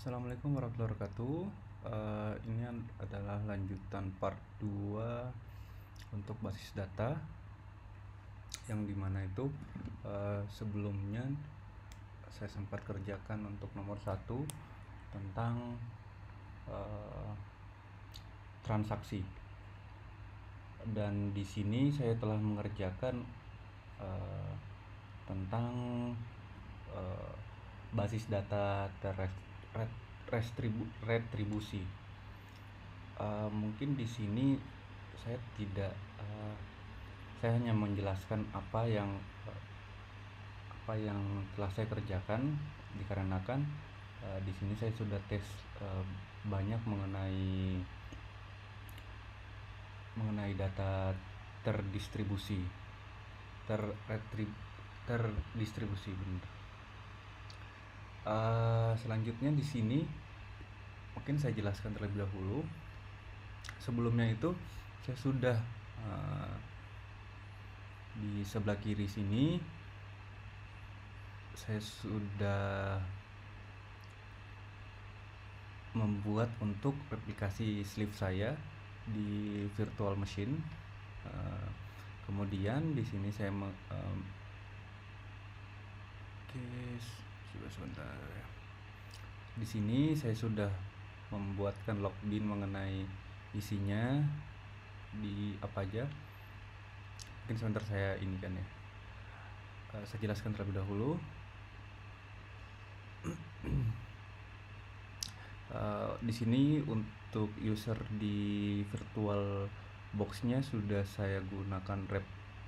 Assalamualaikum warahmatullahi wabarakatuh. Ini adalah lanjutan part 2 untuk basis data, yang dimana itu sebelumnya saya sempat kerjakan untuk nomor 1 tentang transaksi, dan di sini saya telah mengerjakan tentang basis data retribusi. Mungkin di sini saya tidak saya hanya menjelaskan apa yang telah saya kerjakan, dikarenakan di sini saya sudah tes banyak mengenai data terdistribusi benar. Selanjutnya di sini mungkin saya jelaskan terlebih dahulu. Sebelumnya itu saya sudah di sebelah kiri sini saya sudah membuat untuk replikasi sleeve saya di virtual machine. Kemudian di sini saya sebentar. Di sini saya sudah membuatkan login mengenai isinya di apa aja. Mungkin sebentar saya ini kan ya. Saya jelaskan terlebih dahulu. Di sini untuk user di virtual box-nya sudah saya gunakan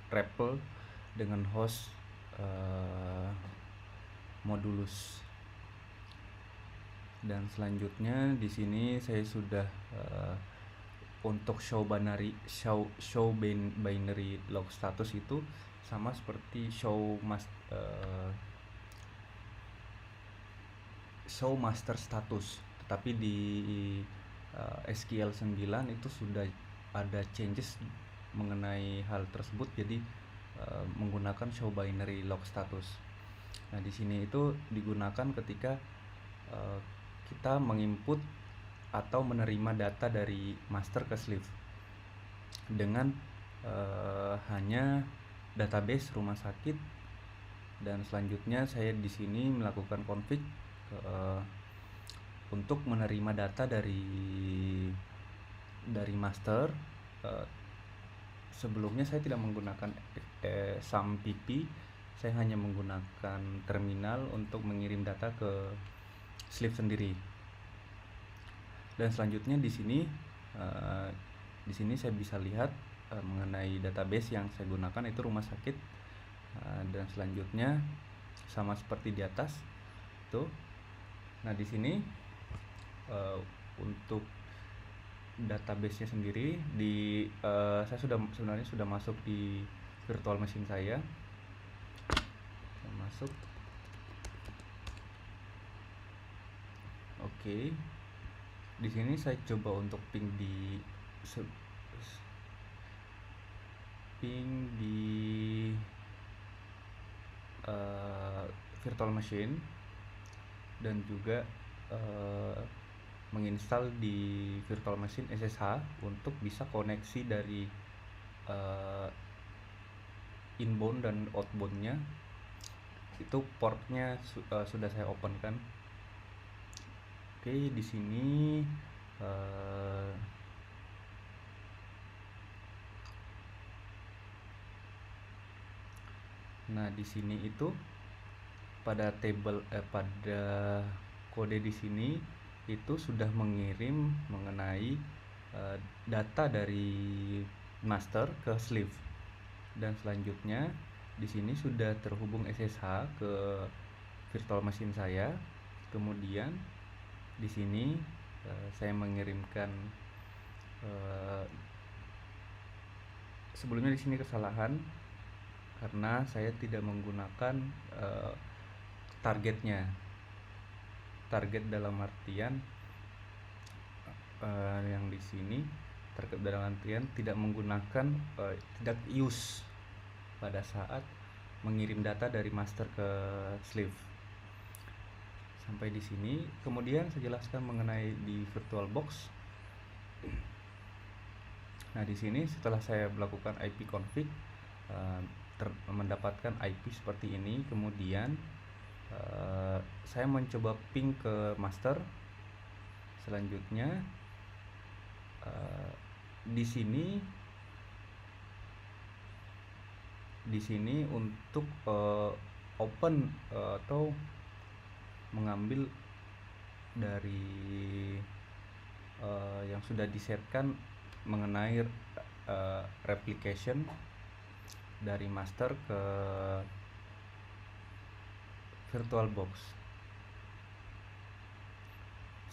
REPL dengan host Modulus. Dan selanjutnya di sini saya sudah untuk show binary log status itu sama seperti show master status, tetapi di SQL 9 itu sudah ada changes mengenai hal tersebut, jadi menggunakan show binary log status. Nah, di sini itu digunakan ketika kita menginput atau menerima data dari master ke sleeve dengan hanya database rumah sakit. Dan selanjutnya saya di sini melakukan config untuk menerima data dari master. Sebelumnya saya tidak menggunakan SAMPP, saya hanya menggunakan terminal untuk mengirim data ke sleeve sendiri. Dan selanjutnya di sini saya bisa lihat mengenai database yang saya gunakan itu rumah sakit. Dan selanjutnya sama seperti di atas tuh. Nah, di sini untuk database-nya sendiri saya sebenarnya sudah masuk di virtual machine saya. Saya masuk. Oke. Di sini saya coba untuk ping di virtual machine, dan juga menginstal di virtual machine SSH untuk bisa koneksi dari inbound dan outbound-nya. Itu portnya sudah saya open kan. Oke, di sini nah, di sini itu pada pada kode di sini itu sudah mengirim mengenai data dari master ke sleeve. Dan selanjutnya di sini sudah terhubung SSH ke virtual machine saya. Kemudian di sini saya mengirimkan sebelumnya di sini kesalahan karena saya tidak menggunakan target dalam artian yang di sini target dalam artian tidak menggunakan tidak use pada saat mengirim data dari master ke sleeve. Sampai di sini. Kemudian saya jelaskan mengenai di VirtualBox. Nah, di sini setelah saya melakukan IP config, mendapatkan IP seperti ini. Kemudian saya mencoba ping ke master. Selanjutnya di sini untuk open atau mengambil dari yang sudah disetkan mengenai replication dari master ke VirtualBox.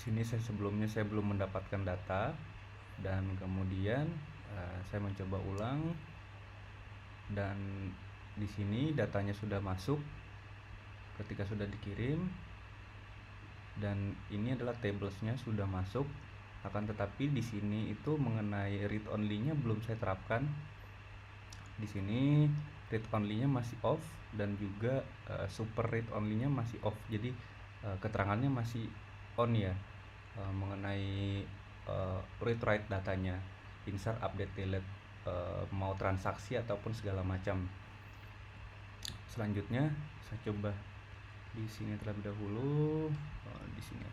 Sini sebelumnya saya belum mendapatkan data, dan kemudian saya mencoba ulang, dan di sini datanya sudah masuk ketika sudah dikirim, dan ini adalah tablesnya sudah masuk. Akan tetapi di sini itu mengenai read only-nya belum saya terapkan. Di sini read only-nya masih off, dan juga super read only-nya masih off. Jadi keterangannya masih on ya, mengenai read write datanya, insert, update, delete, mau transaksi ataupun segala macam. Selanjutnya saya coba di sini terlebih dahulu, di sini.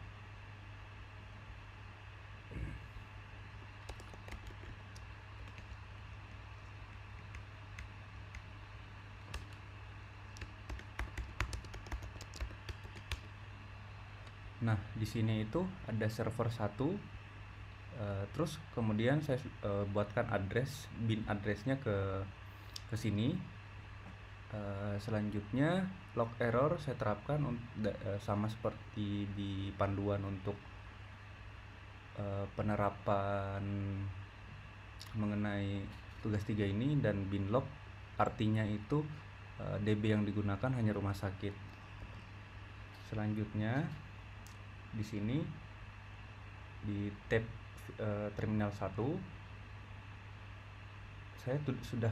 Nah, di sini itu ada server 1, terus kemudian saya buatkan bin addressnya ke sini. Selanjutnya log error saya terapkan sama seperti di panduan untuk penerapan mengenai tugas 3 ini, dan bin log artinya itu DB yang digunakan hanya rumah sakit. Selanjutnya di sini di tab terminal 1 saya sudah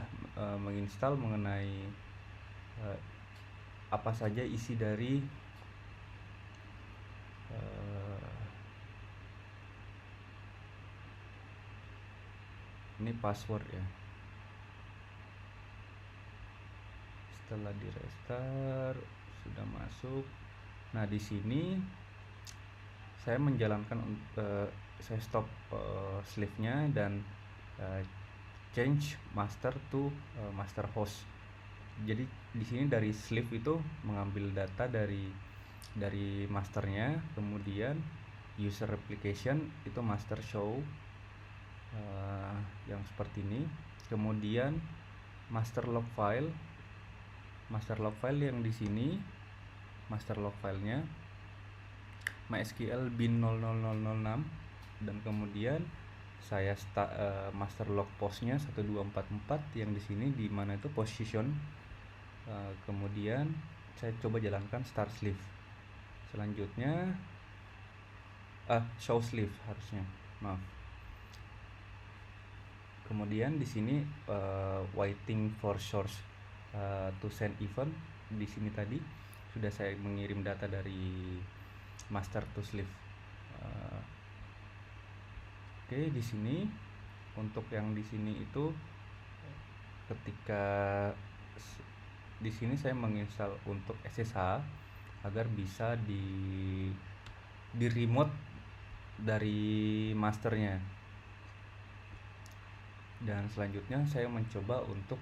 menginstal mengenai apa saja isi dari ini password ya. Setelah di restart sudah masuk. Nah, di sini saya menjalankan saya stop sleeve-nya dan change master to master host. Jadi di sini dari sleeve itu mengambil data dari masternya, kemudian user replication itu master show yang seperti ini, kemudian master log file yang di sini master log filenya MySQL bin 00006, dan kemudian saya master log postnya 1244 yang di sini, di mana itu position. Kemudian saya coba jalankan start sleeve. Selanjutnya show sleeve harusnya, maaf. Kemudian di sini waiting for source to send event. Di sini tadi sudah saya mengirim data dari master to sleeve. Oke, di sini untuk yang di sini itu ketika di sini saya menginstal untuk SSH agar bisa di remote dari masternya. Dan selanjutnya saya mencoba untuk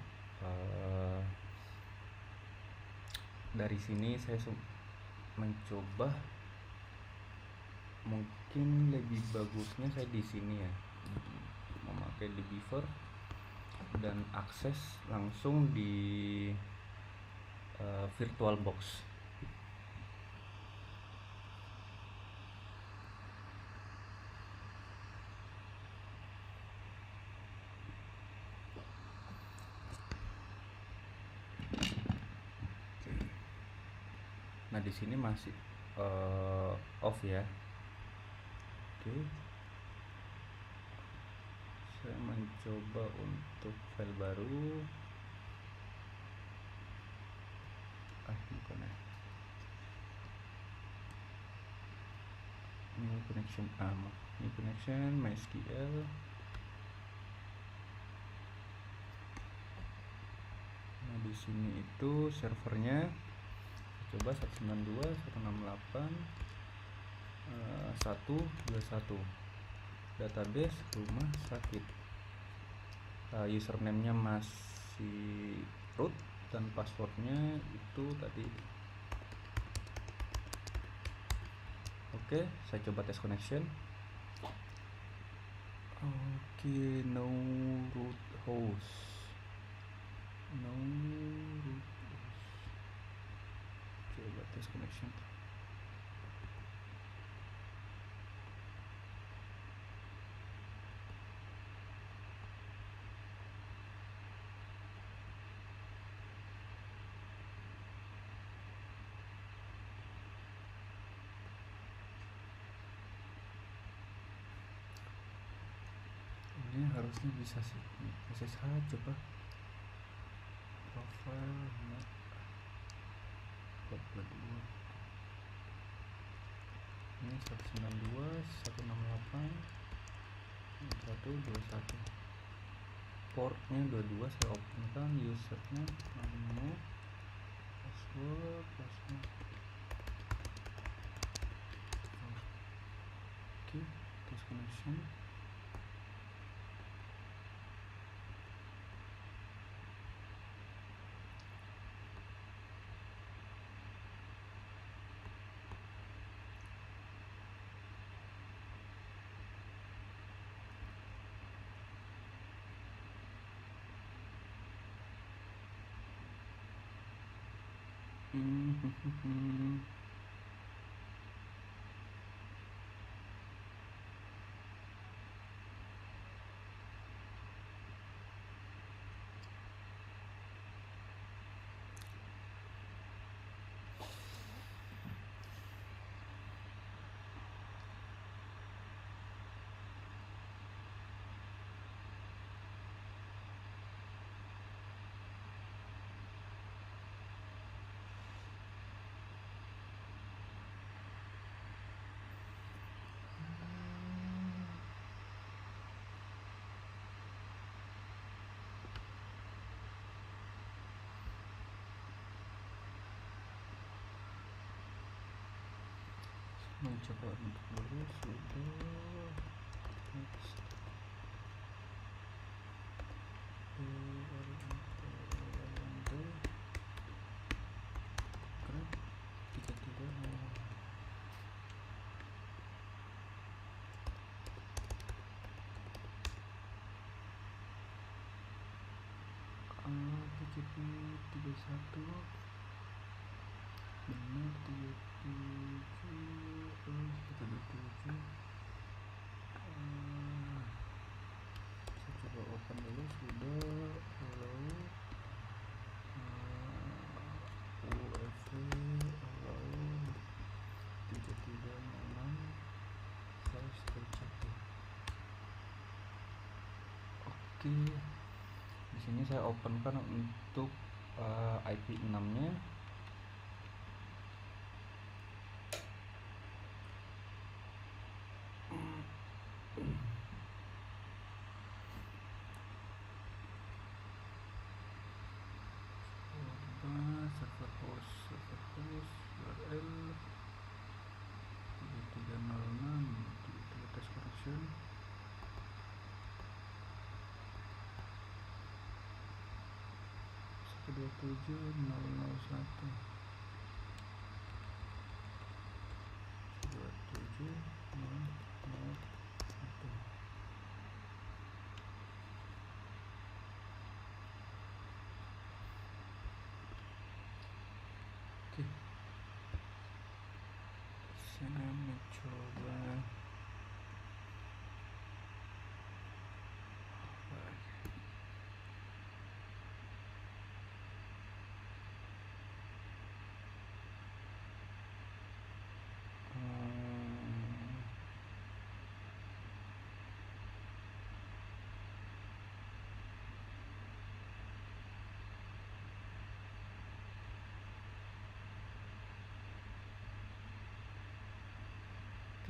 dari sini saya mencoba, mungkin lebih bagusnya saya di sini ya, memakai di Beaver dan akses langsung di VirtualBox. Nah, di sini masih off ya. Oke. Saya mencoba untuk file baru. Bukan ya. new connection MySQL. Nah di sini itu servernya coba 192.168.121 database rumah sakit. Username-nya masih root dan passwordnya itu tadi. Oke, saya coba tes connection. Oke, no root host. Coba tes connection. Ini harusnya bisa sih. SSH coba. Profile net 42. Ini 192.168.121. Portnya 22, saya openkan. Usernya namo, password. Oke, tes connection. Mencoba untuk dulu sudah. Next. Grab 33. TCP 31 benar 37 127. Saya coba open dulu sudah. Hello UFW hello 3306 flash TCP. Oke, di sini saya open kan untuk IP 6-nya. Server host URL 3306 itu tes connection. Dua tujuh nol satu 27.001. Oke, saya mencoba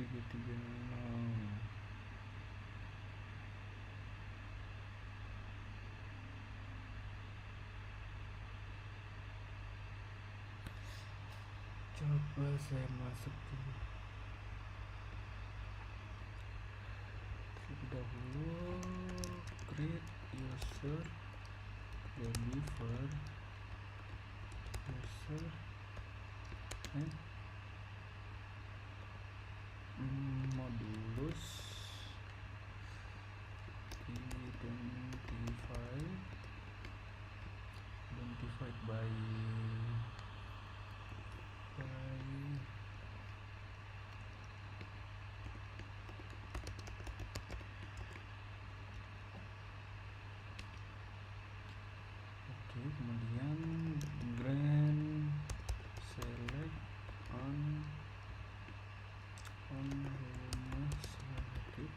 336. Coba saya masuk dulu terlebih dahulu. Create user, deliver user, modulus identified by kemudian grand select on rumah sakit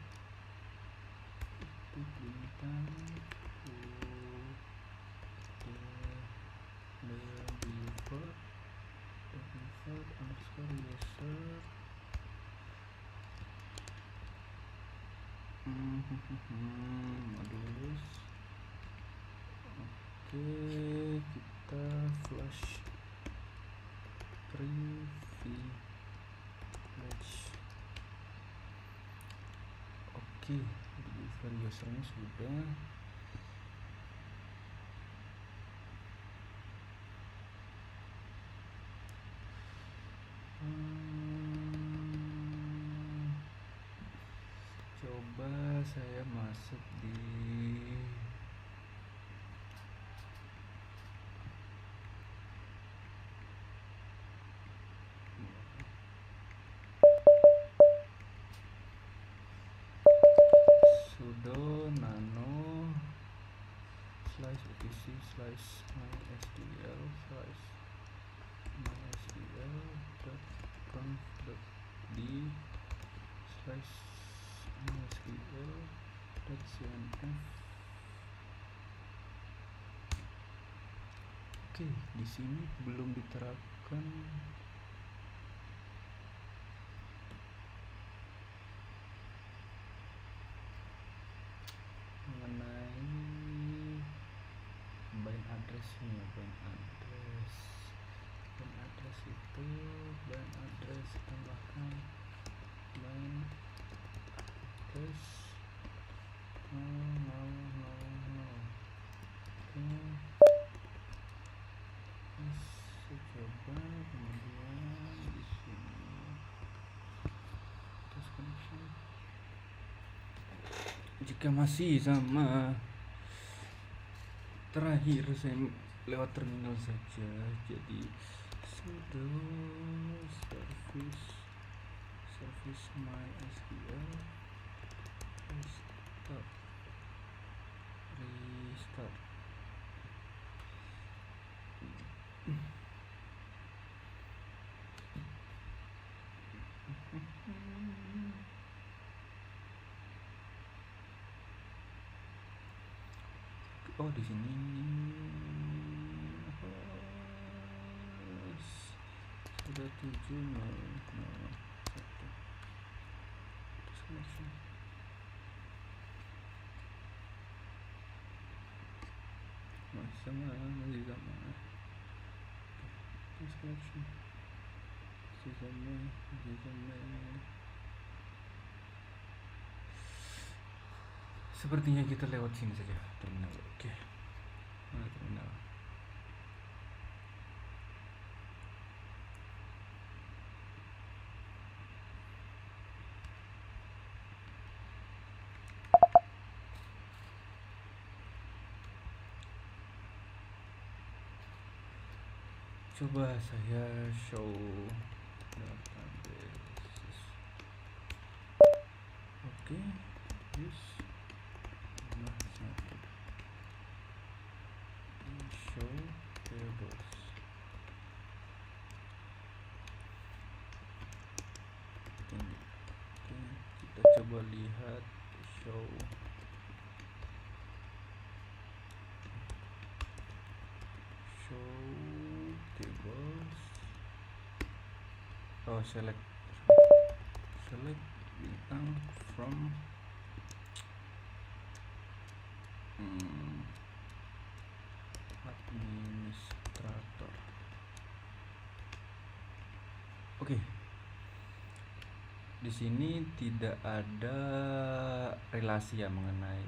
itu bintang deliver underscore user modulus. Oke, kita flash privilege. Oke, deliver usernya sudah. Coba saya masuk di sudo nano slash etc slash mysql slash mysql.conf.d slash mysql.cnf. Oke, di sini belum diterapkan mengenai bind address-nya. Bind address itu tambahkan bind address 000. Oke, coba kemudian di sini terus connection. Jika masih sama terakhir, saya lewat terminal saja. Jadi sudo service mysql restart. Oh, di sini sudah 701. Masih sama. Sepertinya kita lewat sini saja terminal. Oke. Mana terminal? Coba saya show database. Oke, use show tables. Oke, kita coba lihat show tables. Oh, select select bintang from administrator. Oke. Di sini tidak ada relasi ya mengenai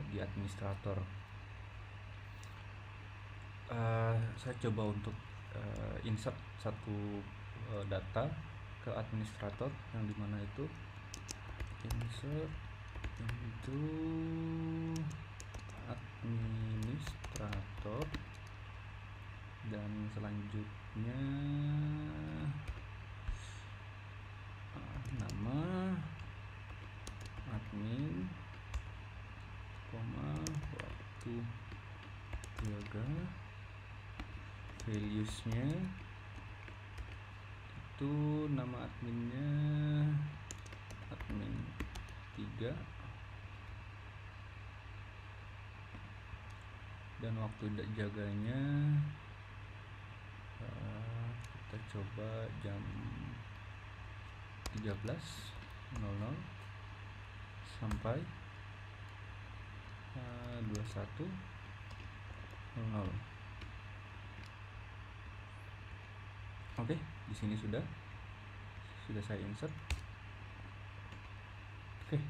di administrator. Saya coba untuk insert satu data ke administrator, yang dimana itu insert into administrator, dan selanjutnya nama admin, waktu jaga, values-nya itu nama adminnya admin 3, dan waktu jaganya kita coba jam 13.00 sampai 21.00. Oke, di sini sudah saya insert. Oke,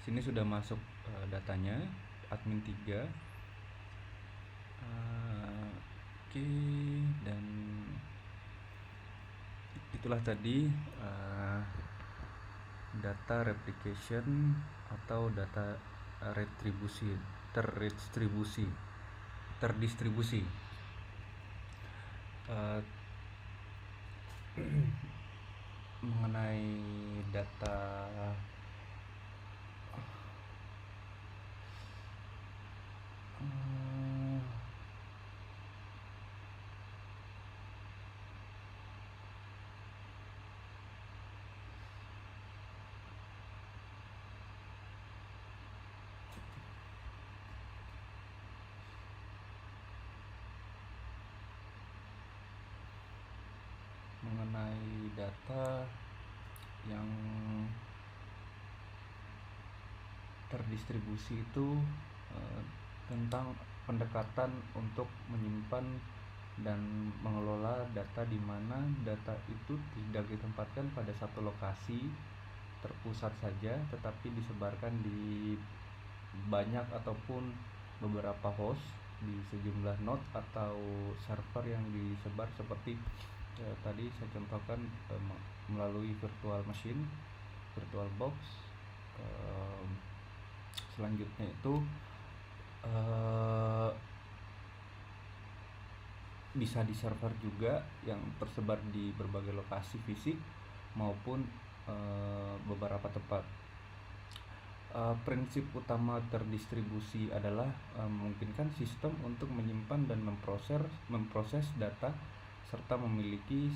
sini sudah masuk datanya admin 3. Oke, dan itulah tadi data replication atau data terdistribusi. Mengenai data yang terdistribusi itu tentang pendekatan untuk menyimpan dan mengelola data, di mana data itu tidak ditempatkan pada satu lokasi terpusat saja, tetapi disebarkan di banyak ataupun beberapa host di sejumlah node atau server yang disebar seperti tadi saya contohkan melalui virtual machine, VirtualBox. Selanjutnya itu bisa di server juga yang tersebar di berbagai lokasi fisik maupun beberapa tempat. Prinsip utama terdistribusi adalah memungkinkan sistem untuk menyimpan dan memproses data serta memiliki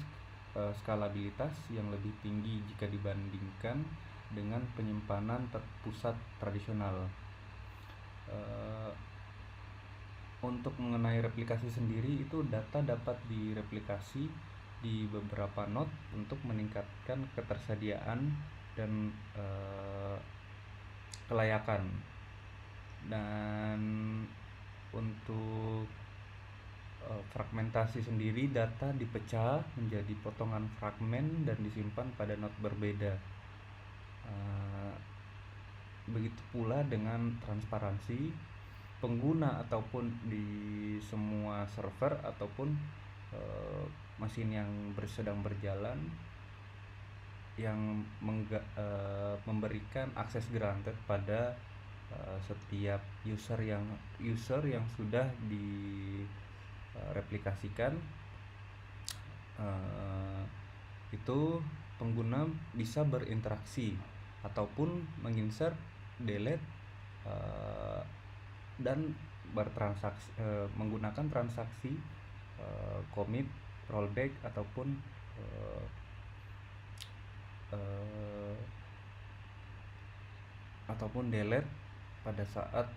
skalabilitas yang lebih tinggi jika dibandingkan dengan penyimpanan terpusat tradisional. Untuk mengenai replikasi sendiri, itu data dapat direplikasi di beberapa node untuk meningkatkan ketersediaan dan kelayakan. Dan untuk fragmentasi sendiri, data dipecah menjadi potongan fragmen dan disimpan pada node berbeda. Begitu pula dengan transparansi. Pengguna ataupun di semua server ataupun mesin yang sedang berjalan yang memberikan akses granted pada setiap user yang sudah direplikasikan, itu pengguna bisa berinteraksi ataupun menginsert, delete, dan bertransaksi menggunakan transaksi commit, rollback ataupun delete pada saat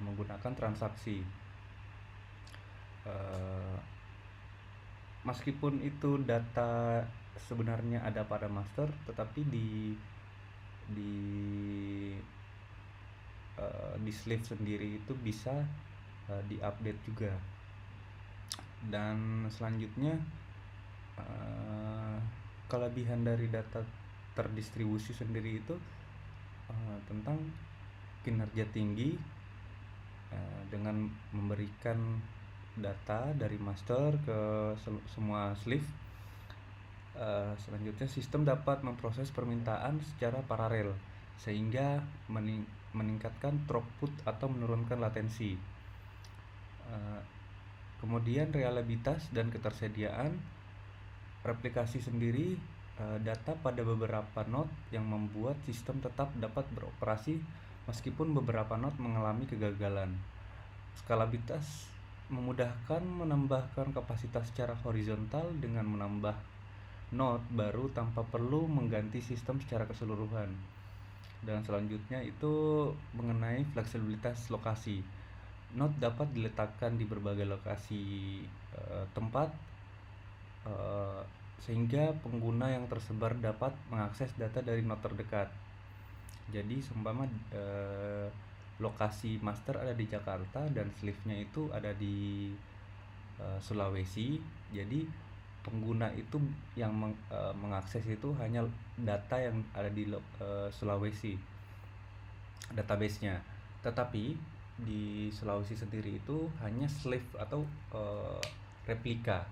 menggunakan transaksi. Meskipun itu data sebenarnya ada pada master, tetapi di di sleeve sendiri itu bisa diupdate juga. Dan selanjutnya, kelebihan dari data terdistribusi sendiri itu tentang kinerja tinggi dengan memberikan data dari master ke semua sleeve. Selanjutnya, sistem dapat memproses permintaan secara paralel sehingga meningkatkan throughput atau menurunkan latensi. Kemudian reliabilitas dan ketersediaan replikasi sendiri data pada beberapa node yang membuat sistem tetap dapat beroperasi meskipun beberapa node mengalami kegagalan. Skalabilitas memudahkan menambahkan kapasitas secara horizontal dengan menambah node baru tanpa perlu mengganti sistem secara keseluruhan. Dan selanjutnya itu mengenai fleksibilitas lokasi. Node dapat diletakkan di berbagai lokasi tempat sehingga pengguna yang tersebar dapat mengakses data dari node terdekat. Jadi seumpama lokasi master ada di Jakarta dan sleeve-nya itu ada di Sulawesi, jadi pengguna itu yang mengakses itu hanya data yang ada di Sulawesi database-nya. Tetapi di Sulawesi sendiri itu hanya sleeve atau replika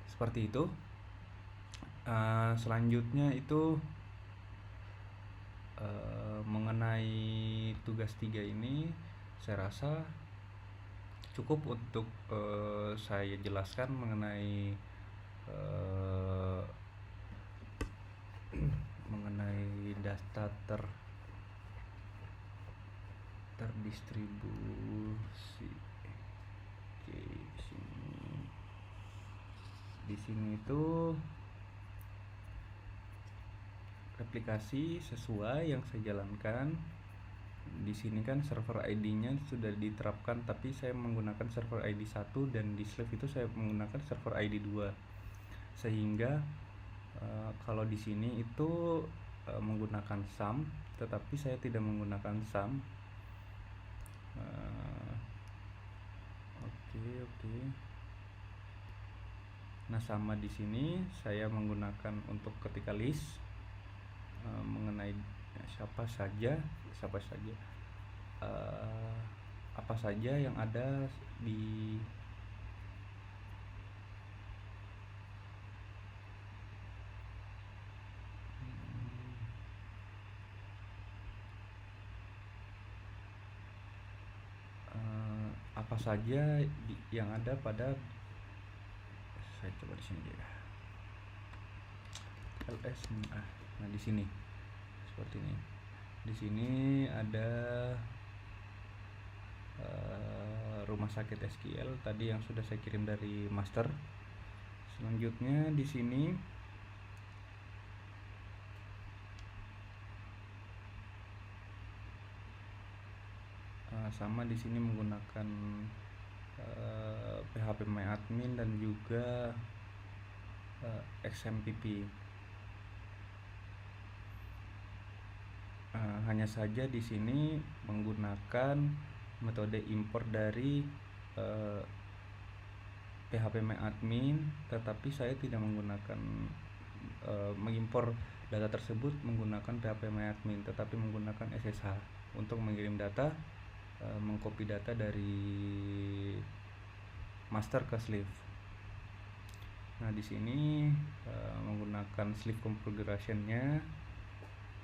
seperti itu. Selanjutnya itu mengenai tugas 3 ini saya rasa cukup untuk saya jelaskan mengenai mengenai data terdistribusi. Oke, di sini itu replikasi sesuai yang saya jalankan. Di sini kan server ID-nya sudah diterapkan, tapi saya menggunakan server ID 1 dan di sleeve itu saya menggunakan server ID 2. Sehingga kalau di sini itu menggunakan SAM, tetapi saya tidak menggunakan SAM. Oke. Nah, sama di sini saya menggunakan untuk ketika list mengenai siapa saja apa saja yang ada di apa saja yang ada pada, saya coba di sini ya, LS. Nah, di sini seperti ini. Di sini ada rumah sakit SQL tadi yang sudah saya kirim dari master. Selanjutnya di sini sama di sini menggunakan phpMyAdmin dan juga XMPP. Hanya saja di sini menggunakan metode import dari phpMyAdmin, tetapi saya tidak menggunakan mengimpor data tersebut menggunakan phpMyAdmin, tetapi menggunakan SSH untuk mengirim data, mengcopy data dari master ke sleeve. Nah, di sini menggunakan sleeve configuration-nya.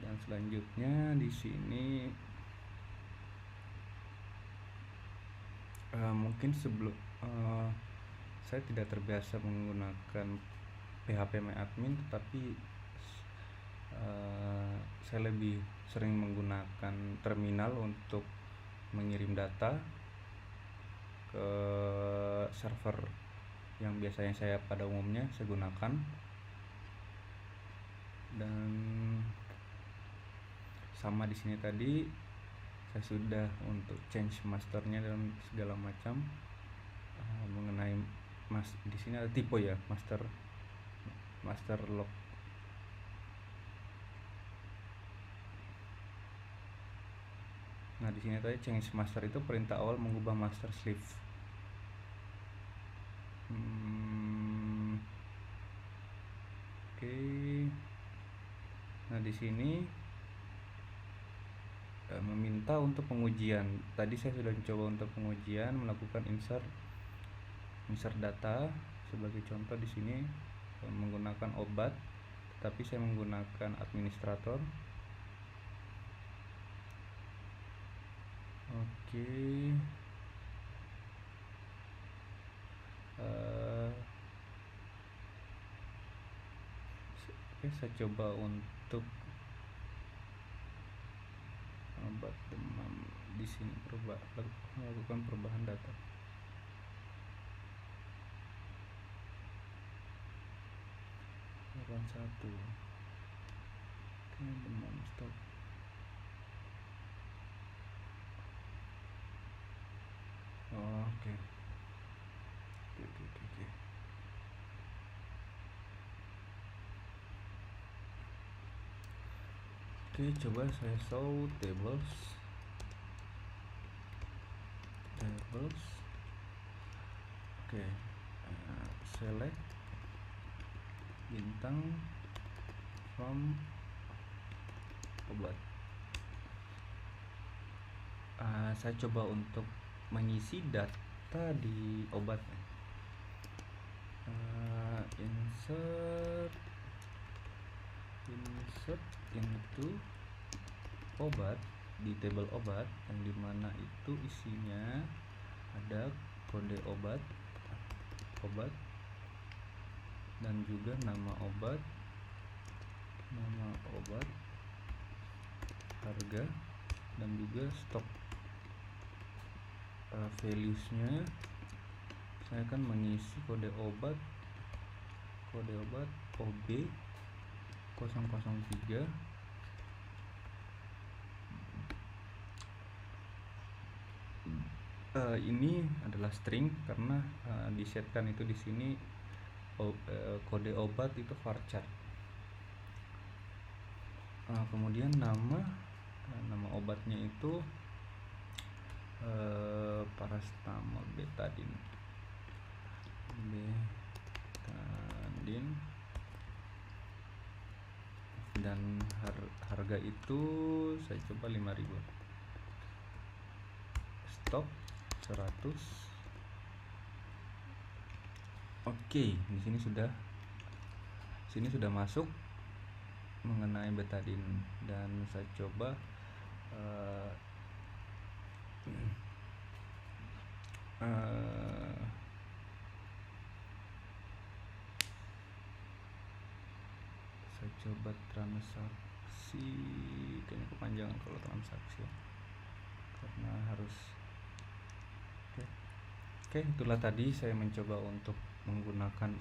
Dan selanjutnya di sini mungkin sebelum saya tidak terbiasa menggunakan phpMyAdmin, tetapi saya lebih sering menggunakan terminal untuk mengirim data ke server yang biasanya saya pada umumnya saya gunakan. Dan sama di sini tadi saya sudah untuk change masternya dan segala macam mengenai di sini ada tipe ya master. master lock. Nah, di sini tadi change master itu perintah awal mengubah master sleeve. Oke. Nah, di sini meminta untuk pengujian. Tadi saya sudah mencoba untuk pengujian, melakukan insert data. Sebagai contoh di sini menggunakan obat, tapi saya menggunakan administrator. Oke. Saya coba untuk obat demam di sini melakukan perubahan data. Lawan 1. Oke, demam stop. Oke. Oke, coba saya show tables. Oke, select bintang from obat. Saya coba untuk mengisi data di obat. Insert into obat, di table obat, yang dimana itu isinya ada kode obat dan juga nama obat, harga, dan juga stok. Values-nya saya akan mengisi kode obat OB 003. Ini adalah string karena disetkan itu di sini kode obat itu varchar. Kemudian nama obatnya itu paracetamol betadine. Dan harga itu saya coba 5.000. Stok 100. Oke, di sini sudah masuk mengenai betadine, dan saya coba transaksi. Kayaknya kepanjangan kalau transaksi, karena harus. Oke, itulah tadi saya mencoba untuk menggunakan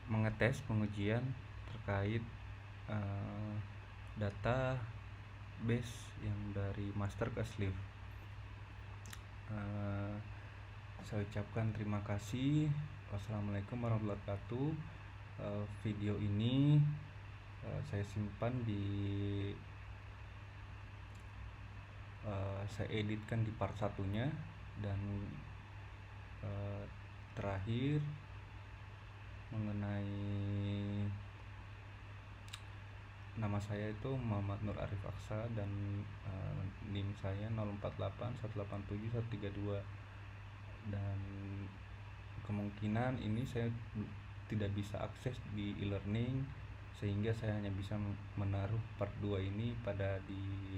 mengetes pengujian terkait data base yang dari master ke sleeve. Saya ucapkan terima kasih. Wassalamualaikum warahmatullahi wabarakatuh. Video ini saya simpan saya editkan di part 1-nya, dan terakhir mengenai nama saya itu Muhammad Nur Arif Aksa, dan NIM saya 0481873132, dan kemungkinan ini saya tidak bisa akses di e-learning, sehingga saya hanya bisa menaruh part 2 ini di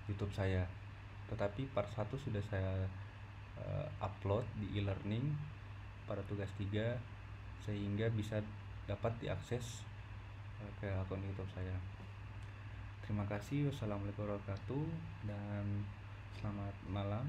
YouTube saya. Tetapi part 1 sudah saya upload di e-learning pada tugas 3, sehingga bisa dapat diakses ke akun YouTube saya. Terima kasih. Wassalamualaikum warahmatullahi wabarakatuh, dan selamat malam.